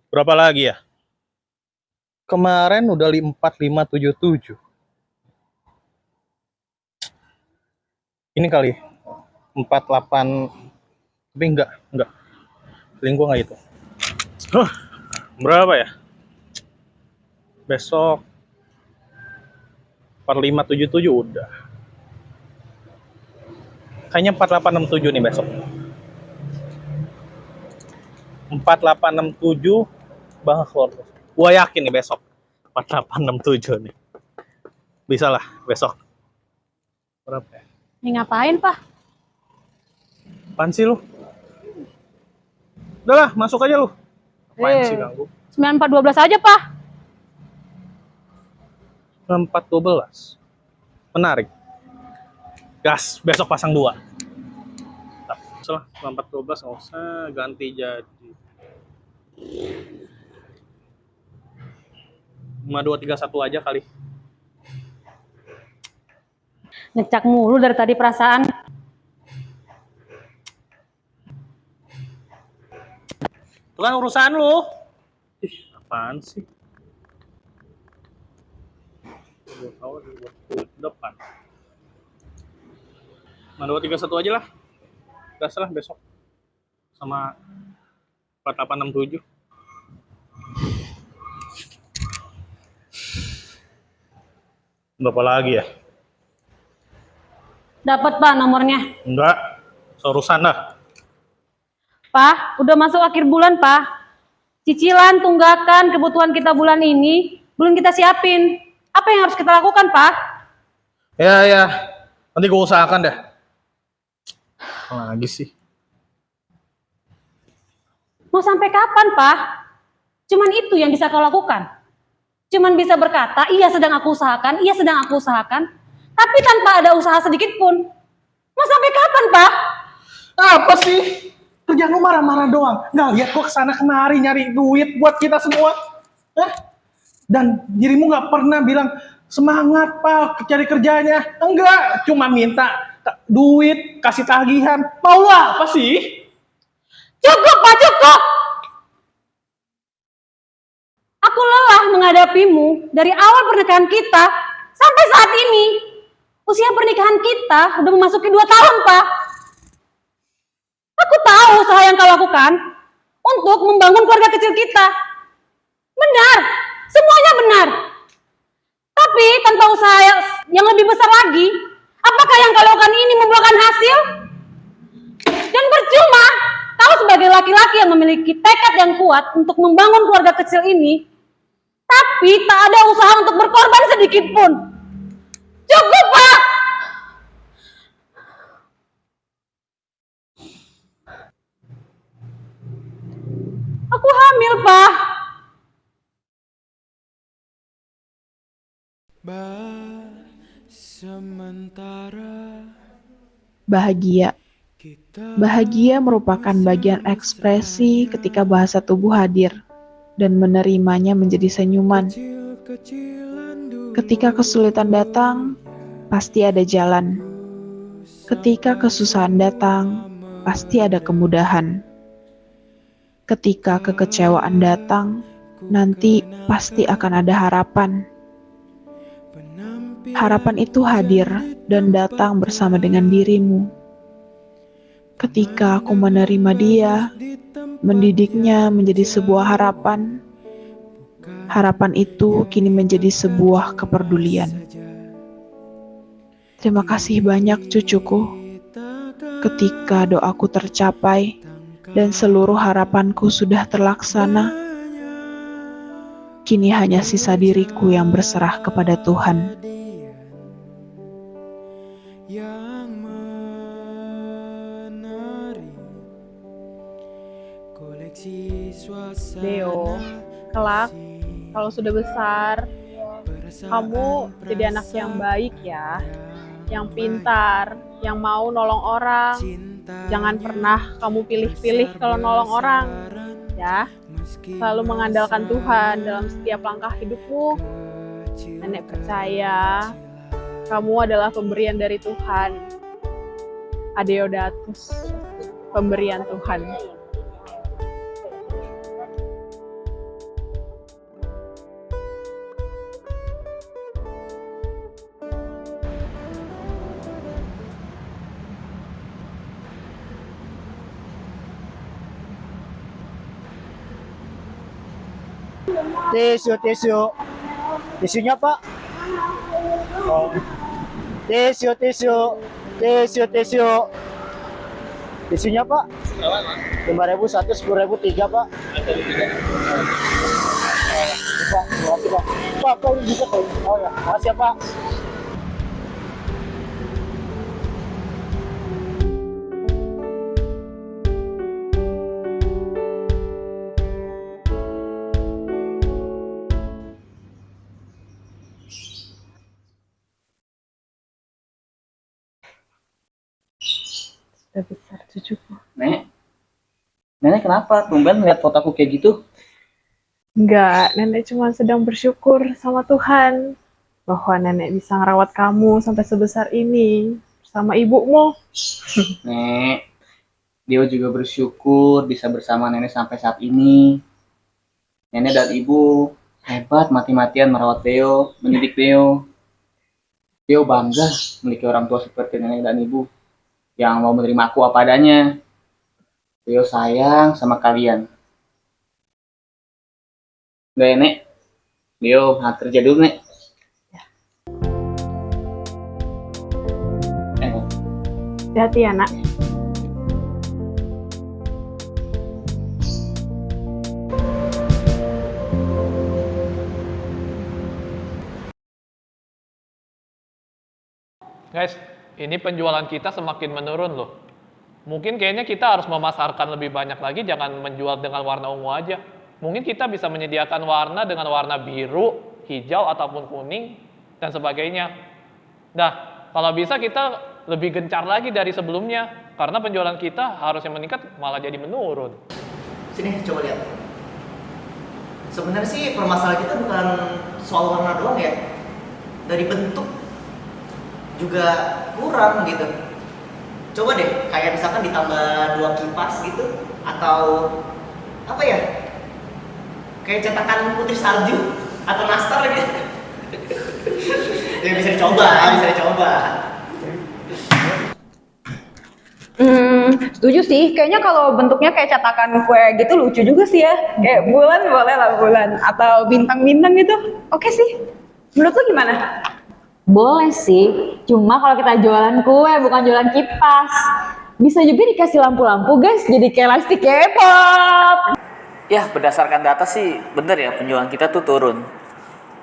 Berapa lagi ya? Kemarin udah 4577. Ini kali 48, tapi enggak. Feeling gua enggak itu. Berapa ya? Besok 4577 udah. Kayaknya 4867 nih besok. 4867 bahas keluar. Gua yakin nih besok 4867 nih. Bisa lah besok. Berapa ya? Ini ngapain, Pak? Apaan sih lu? Udah lah, masuk aja lu. Apaan sih ganggu? 9412 aja, Pak. 412. Menarik. Gas, besok pasang 2. Salah, 412 nggak usah, ganti jadi 5231 aja kali. Ngecak mulu dari tadi perasaan. Itu kan urusan lu. Apaan sih? Gue tahu di depan. 5231 aja lah. Udah salah besok. Sama 4867. Berapa lagi ya? Dapat, Pak, nomornya. Enggak. Seurusan dah. Pak, udah masuk akhir bulan, Pak. Cicilan, tunggakan, kebutuhan kita bulan ini belum kita siapin. Apa yang harus kita lakukan, Pak? Ya. Nanti gue usahakan dah. Apa lagi sih? Mau sampai kapan, Pak? Cuman itu yang bisa kau lakukan. Cuman bisa berkata, iya sedang aku usahakan, tapi tanpa ada usaha sedikit pun. Mau sampai kapan, Pak? Apa sih? Kerjaan lu marah-marah doang. Nggak lihat gua kesana kemari nyari duit buat kita semua. Dan dirimu nggak pernah bilang semangat Pak cari kerjanya. Enggak, cuma minta duit, kasih tagihan. Mau lu apa sih? Cukup, Pak, cukup! Aku lelah menghadapimu dari awal pernikahan kita sampai saat ini. Usia pernikahan kita udah memasuki 2 tahun, Pak. Aku tahu usaha yang kau lakukan untuk membangun keluarga kecil kita. Benar, semuanya benar. Tapi tanpa usaha yang lebih besar lagi, apakah yang kau lakukan ini membuahkan hasil? Dan percuma, kau sebagai laki-laki yang memiliki tekad yang kuat untuk membangun keluarga kecil ini, tapi tak ada usaha untuk berkorban sedikit pun. Cukup, Pak! Aku hamil, Pak. Bahagia. Bahagia merupakan bagian ekspresi ketika bahasa tubuh hadir dan menerimanya menjadi senyuman. Ketika kesulitan datang, pasti ada jalan. Ketika kesusahan datang, pasti ada kemudahan. Ketika kekecewaan datang, nanti pasti akan ada harapan. Harapan itu hadir dan datang bersama dengan dirimu. Ketika aku menerima dia, mendidiknya menjadi sebuah harapan, harapan itu kini menjadi sebuah kepedulian. Terima kasih banyak cucuku, ketika doaku tercapai dan seluruh harapanku sudah terlaksana, kini hanya sisa diriku yang berserah kepada Tuhan. Deo, kelak kalau sudah besar, kamu jadi anak yang baik ya, yang pintar, yang mau nolong orang. Jangan pernah kamu pilih-pilih kalau nolong orang, ya. Selalu mengandalkan Tuhan dalam setiap langkah hidupmu. Nenek percaya kamu adalah pemberian dari Tuhan. Adeodatus, pemberian Tuhan. Tisu. Tisunya, Pak. Oh. Tisu. Tisunya, Pak. 5.000 satu, 10.000 tiga, Pak. Pak, makasih, Pak. Pak, ini bisa, Pak. Oh ya, makasih ya, Pak. Sudah besar cucuku. Nenek kenapa? Tumben lihat fotoku kayak gitu. Enggak, nenek cuma sedang bersyukur sama Tuhan bahwa nenek bisa ngerawat kamu sampai sebesar ini bersama ibumu. Nek, dia juga bersyukur bisa bersama nenek sampai saat ini. Nenek dan ibu hebat mati-matian merawat Theo, mendidik Theo. Theo bangga memiliki orang tua seperti nenek dan ibu yang mau menerima aku apa adanya. Theo sayang sama kalian. Udah ya, Nek? Theo, kerja dulu, Nek. Hati-hati ya, Nak. Guys, ini penjualan kita semakin menurun loh. Mungkin kayaknya kita harus memasarkan lebih banyak lagi, jangan menjual dengan warna ungu aja. Mungkin kita bisa menyediakan warna dengan warna biru, hijau, ataupun kuning, dan sebagainya. Nah, kalau bisa kita lebih gencar lagi dari sebelumnya, karena penjualan kita harusnya meningkat, malah jadi menurun. Sini, coba lihat. Sebenarnya sih permasalahan kita bukan soal warna doang ya. Dari bentuk juga kurang gitu. Coba deh, kayak misalkan ditambah 2 kipas gitu, atau apa ya? Kayak cetakan putri salju atau nastar gitu. Ya bisa dicoba. Setuju sih. Kayaknya kalau bentuknya kayak cetakan kue gitu lucu juga sih ya. Kayak bulan boleh lah bulan atau bintang-bintang gitu. Oke sih. Menurut lu gimana? Boleh sih, cuma kalau kita jualan kue bukan jualan kipas. Bisa juga dikasih lampu-lampu guys, jadi kayak lastik K-pop. Ya, berdasarkan data sih bener ya penjualan kita tuh turun.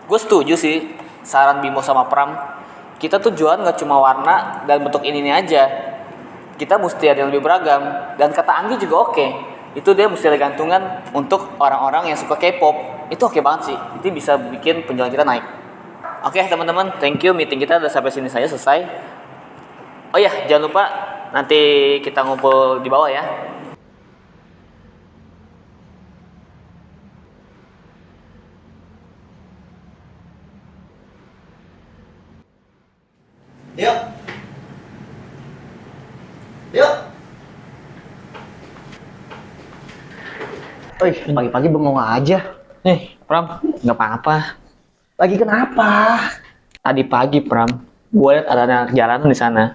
Gue setuju sih saran Bimo sama Pram. Kita tuh jualan nggak cuma warna dan bentuk ini aja. Kita mesti ada yang lebih beragam. Dan kata Anggi juga oke. Itu dia mesti ada gantungan untuk orang-orang yang suka K-pop. Itu oke banget sih. Itu bisa bikin penjualan kita naik. Oke teman-teman, thank you. Meeting kita udah sampai sini saja selesai. Oh ya, jangan lupa nanti kita ngumpul di bawah ya. Yuk. Wih, pagi-pagi bengong aja. Pram, nggak apa-apa. Lagi kenapa? Tadi pagi Pram, gue liat ada anak jalanan di sana.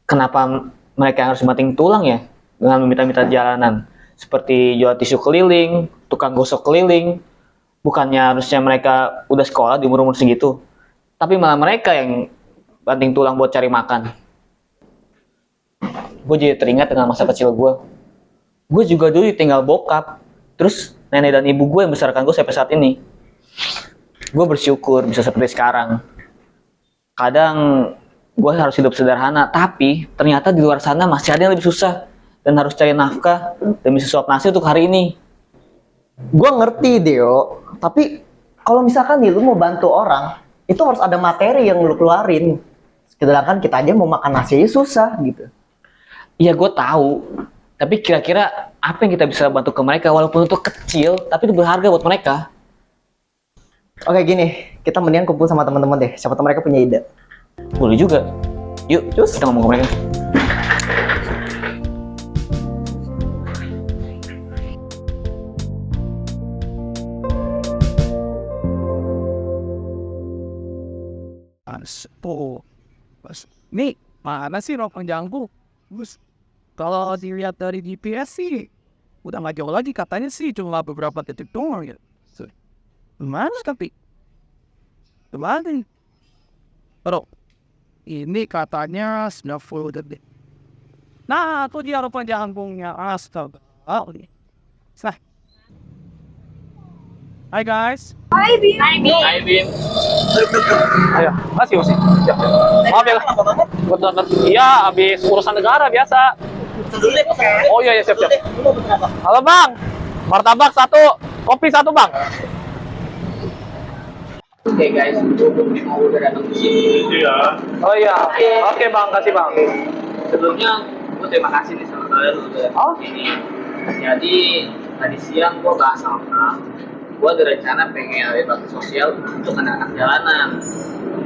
Kenapa mereka harus banting tulang ya dengan meminta-minta jalanan? Seperti jual tisu keliling, tukang gosok keliling. Bukannya harusnya mereka udah sekolah di umur-umur segitu. Tapi malah mereka yang banting tulang buat cari makan. Gue jadi teringat dengan masa kecil gue. Gue juga dulu tinggal bokap. Terus nenek dan ibu gue yang besarkan gue sampai saat ini. Gue bersyukur bisa seperti sekarang. Kadang gue harus hidup sederhana, tapi ternyata di luar sana masih ada yang lebih susah dan harus cari nafkah demi sesuap nasi untuk hari ini. Gue ngerti, Deo. Tapi kalau misalkan nih lu mau bantu orang, itu harus ada materi yang lu keluarin. Sedangkan kita aja mau makan nasi aja susah gitu. Iya gue tahu, tapi kira-kira apa yang kita bisa bantu ke mereka walaupun itu kecil, tapi itu berharga buat mereka. Oke gini, kita mendingan kumpul sama teman-teman deh. Siapa tahu mereka punya ide. Boleh juga. Yuk, kita ngomong ke mereka. Nih, mana sih Rompang Jangkung? Kalau dilihat dari GPS sih, udah nggak jauh lagi katanya sih cuma beberapa titik doang ya. Gimana tapi? Gimana? Bro, ini katanya 90 detik. Nah, itu dia rupanya janggungnya. Astaga. Oh, ini. Nah. Hai guys. Hai Bim. Ayo, masih. Siap. Maaf ya. Betul. Iya, habis urusan negara biasa. Oh iya, siap. Halo Bang. Martabak 1, kopi 1 Bang. Oke guys, mau udah datang ke sini. Iya. Oh iya. Oke Bang, kasih Bang. Sebelumnya gue terima kasih nih sama kalian udah datang ke sini. Jadi tadi siang gue bahas sama Pram. Gue ada rencana pengen ada bakti sosial untuk anak-anak jalanan.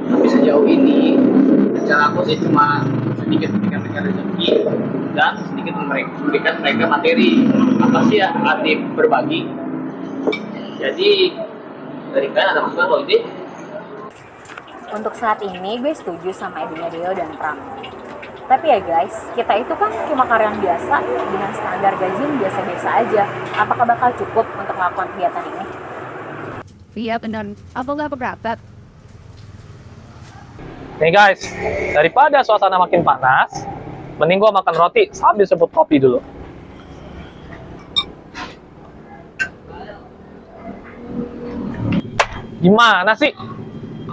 Tapi sejauh ini rencana aku sih cuma sedikit memberikan mereka rezeki dan sedikit memberikan mereka materi. Apa sih ya arti berbagi? Jadi dari kalian ada masukan loh ini? Untuk saat ini gue setuju sama idenya Deo dan Pram. Tapi ya guys, kita itu kan cuma karyawan biasa dengan standar gaji yang biasa-biasa aja. Apakah bakal cukup untuk melakukan kegiatan ini? Iya benar. Apa nggak keberatan? Nih guys, daripada suasana makin panas, mending gua makan roti sambil sebut kopi dulu. Gimana sih?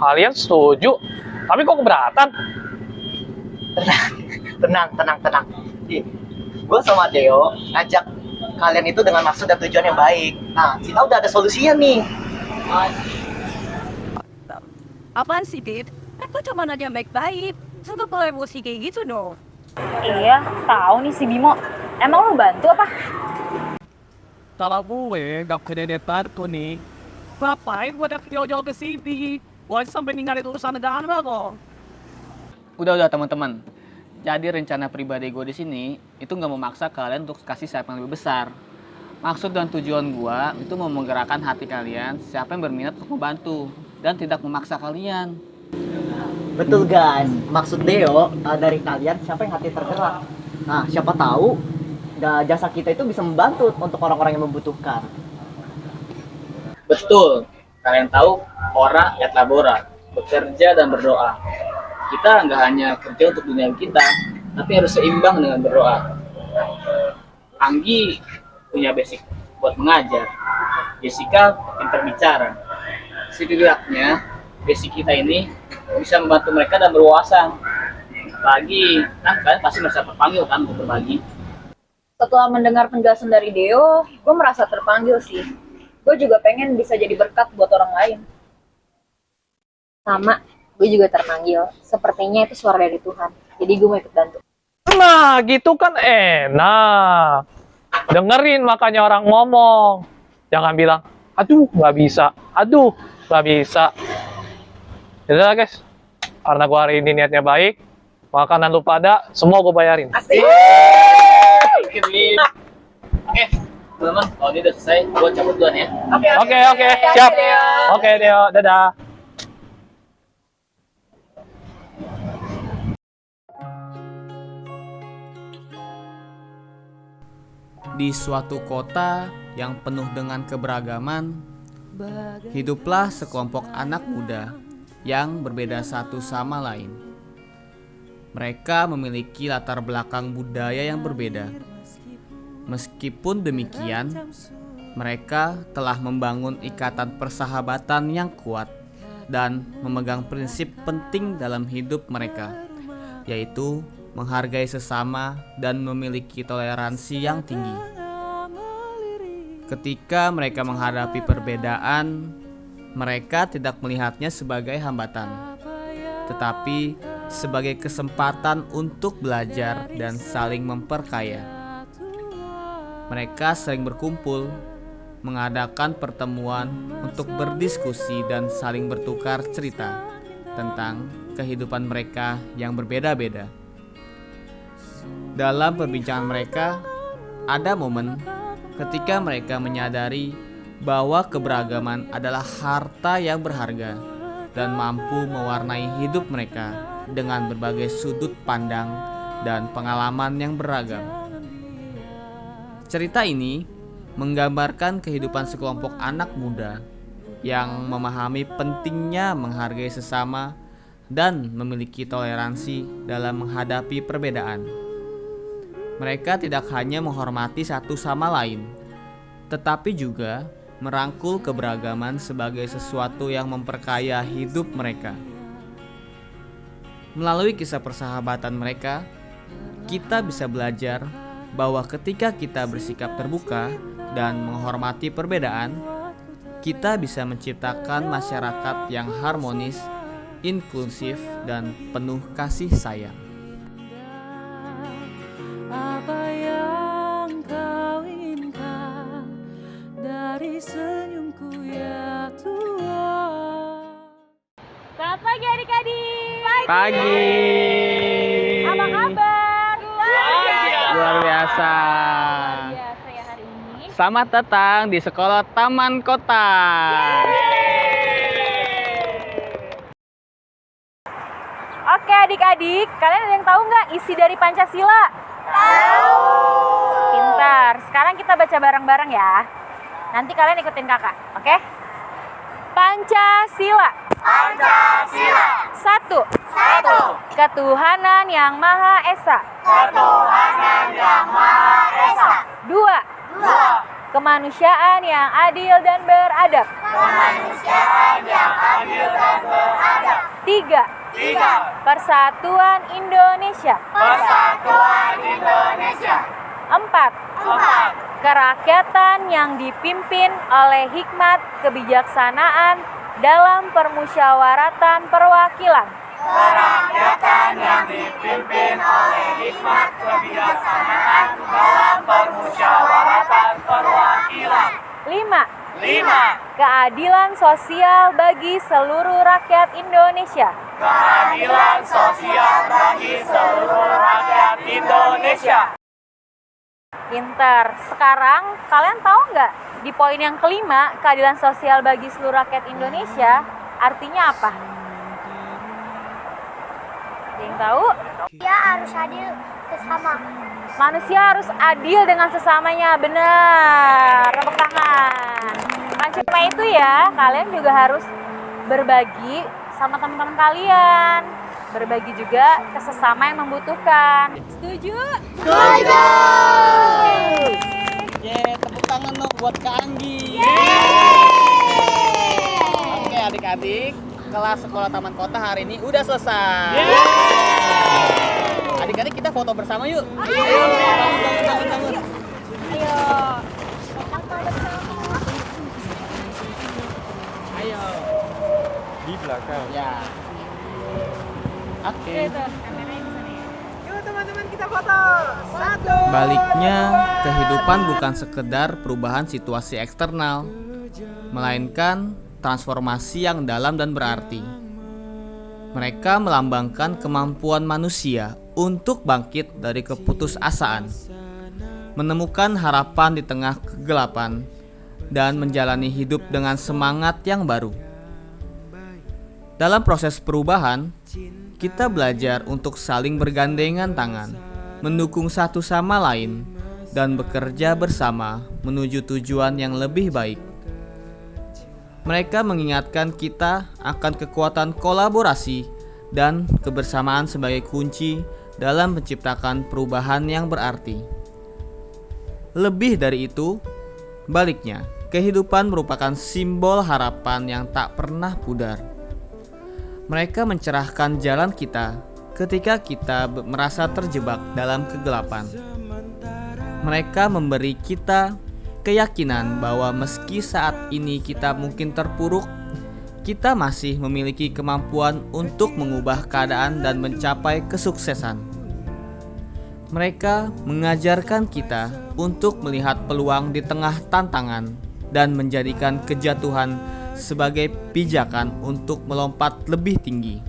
Kalian setuju? Tapi kok keberatan? Tenang. Gue sama Deo ngajak kalian itu dengan maksud dan tujuan yang baik. Nah, kita udah ada solusinya nih. Apaan sih, Dit? Aku cuma nanya baik-baik. Suka kalau emosi kayak gitu dong. Iya, tahu nih si Bimo. Emang lu bantu apa? Kalau gue gak kededetan tuh nih. Ngapain gue udah jauh-jauh ke sini? Gue sampai ninggalin urusan negara kok. Udah teman-teman. Jadi rencana pribadi gue di sini itu nggak memaksa kalian untuk kasih siapa yang lebih besar. Maksud dan tujuan gue itu mau menggerakkan hati kalian siapa yang berminat untuk membantu dan tidak memaksa kalian. Betul guys, maksud Deo dari kalian siapa yang hati tergerak. Nah, siapa tahu jasa kita itu bisa membantu untuk orang-orang yang membutuhkan. Betul. Kalian tahu ora et labora, bekerja dan berdoa. Kita nggak hanya kerja untuk dunia kita, tapi harus seimbang dengan berdoa. Anggi punya basic buat mengajar, Jessica pintar bicara. Setidaknya basic kita ini bisa membantu mereka dan berwawasan. Lagi kan kalian pasti merasa terpanggil kan untuk berbagi. Setelah mendengar penjelasan dari Deo, gue merasa terpanggil sih. Gue juga pengen bisa jadi berkat buat orang lain. Sama, gue juga terpanggil. Sepertinya itu suara dari Tuhan. Jadi gue mau ikut bantu. Nah, gitu kan enak. Dengerin makanya orang ngomong. Jangan bilang, aduh nggak bisa. Aduh nggak bisa. Yaudah guys, karena gue hari ini niatnya baik, makanan lu pada semua gue bayarin. Asik! Oke, teman-teman, kalau ini udah selesai, gue cabut duluan ya. Oke, siap. Oke, Deo, dadah. Di suatu kota yang penuh dengan keberagaman, hiduplah sekelompok anak muda yang berbeda satu sama lain. Mereka memiliki latar belakang budaya yang berbeda. Meskipun demikian, mereka telah membangun ikatan persahabatan yang kuat dan memegang prinsip penting dalam hidup mereka, yaitu menghargai sesama dan memiliki toleransi yang tinggi. Ketika mereka menghadapi perbedaan, mereka tidak melihatnya sebagai hambatan, tetapi sebagai kesempatan untuk belajar dan saling memperkaya. Mereka sering berkumpul, mengadakan pertemuan untuk berdiskusi dan saling bertukar cerita tentang kehidupan mereka yang berbeda-beda. Dalam perbincangan mereka, ada momen ketika mereka menyadari bahwa keberagaman adalah harta yang berharga dan mampu mewarnai hidup mereka dengan berbagai sudut pandang dan pengalaman yang beragam. Cerita ini menggambarkan kehidupan sekelompok anak muda yang memahami pentingnya menghargai sesama dan memiliki toleransi dalam menghadapi perbedaan. Mereka tidak hanya menghormati satu sama lain, tetapi juga merangkul keberagaman sebagai sesuatu yang memperkaya hidup mereka. Melalui kisah persahabatan mereka, kita bisa belajar bahwa ketika kita bersikap terbuka dan menghormati perbedaan, kita bisa menciptakan masyarakat yang harmonis, inklusif, dan penuh kasih sayang. Apa yang kau inginkan dari senyumku ya Tuhan. Selamat pagi adik-adik. Pagi. Apa kabar? Luar biasa. Biasa ya hari ini. Selamat datang di Sekolah Taman Kota. Oke adik-adik, kalian ada yang tahu nggak isi dari Pancasila? Tahu. Pintar. Sekarang kita baca bareng-bareng ya. Nanti kalian ikutin kakak, oke? Pancasila. Pancasila. 1. Ketuhanan yang Maha Esa. Ketuhanan yang Maha Esa. 2. Kemanusiaan yang adil dan beradab. Kemanusiaan yang adil dan beradab. 3. Persatuan Indonesia. Persatuan Indonesia. 4. Kerakyatan yang dipimpin oleh hikmat kebijaksanaan dalam permusyawaratan perwakilan. Kerakyatan yang dipimpin oleh hikmat kebijaksanaan dalam permusyawaratan perwakilan. 5. Keadilan sosial bagi seluruh rakyat Indonesia. Keadilan sosial bagi seluruh rakyat Indonesia. Pintar. Sekarang kalian tahu nggak di poin yang kelima, keadilan sosial bagi seluruh rakyat Indonesia artinya apa? Ada yang tahu? Dia harus adil sesama. Manusia harus adil dengan sesamanya. Benar. Tepuk tangan. Bukan cuma itu ya, kalian juga harus berbagi sama teman-teman kalian. Berbagi juga ke sesama yang membutuhkan. Setuju? Setuju. Tepuk tangan dong buat Kak Anggi. Oke adik-adik, kelas Sekolah Taman Kota hari ini udah selesai. Adik-adik kita foto bersama yuk. Ayo. Ayo. Di belakang. Ya. Oke. Yuk teman-teman kita foto. 1. Baliknya, kehidupan bukan sekedar perubahan situasi eksternal, melainkan transformasi yang dalam dan berarti. Mereka melambangkan kemampuan manusia untuk bangkit dari keputusasaan, menemukan harapan di tengah kegelapan, dan menjalani hidup dengan semangat yang baru. Dalam proses perubahan, kita belajar untuk saling bergandengan tangan, mendukung satu sama lain, dan bekerja bersama menuju tujuan yang lebih baik. Mereka mengingatkan kita akan kekuatan kolaborasi dan kebersamaan sebagai kunci dalam menciptakan perubahan yang berarti. Lebih dari itu, baliknya, kehidupan merupakan simbol harapan yang tak pernah pudar. Mereka mencerahkan jalan kita ketika kita merasa terjebak dalam kegelapan. Mereka memberi kita keyakinan bahwa meski saat ini kita mungkin terpuruk, kita masih memiliki kemampuan untuk mengubah keadaan dan mencapai kesuksesan. Mereka mengajarkan kita untuk melihat peluang di tengah tantangan dan menjadikan kejatuhan sebagai pijakan untuk melompat lebih tinggi.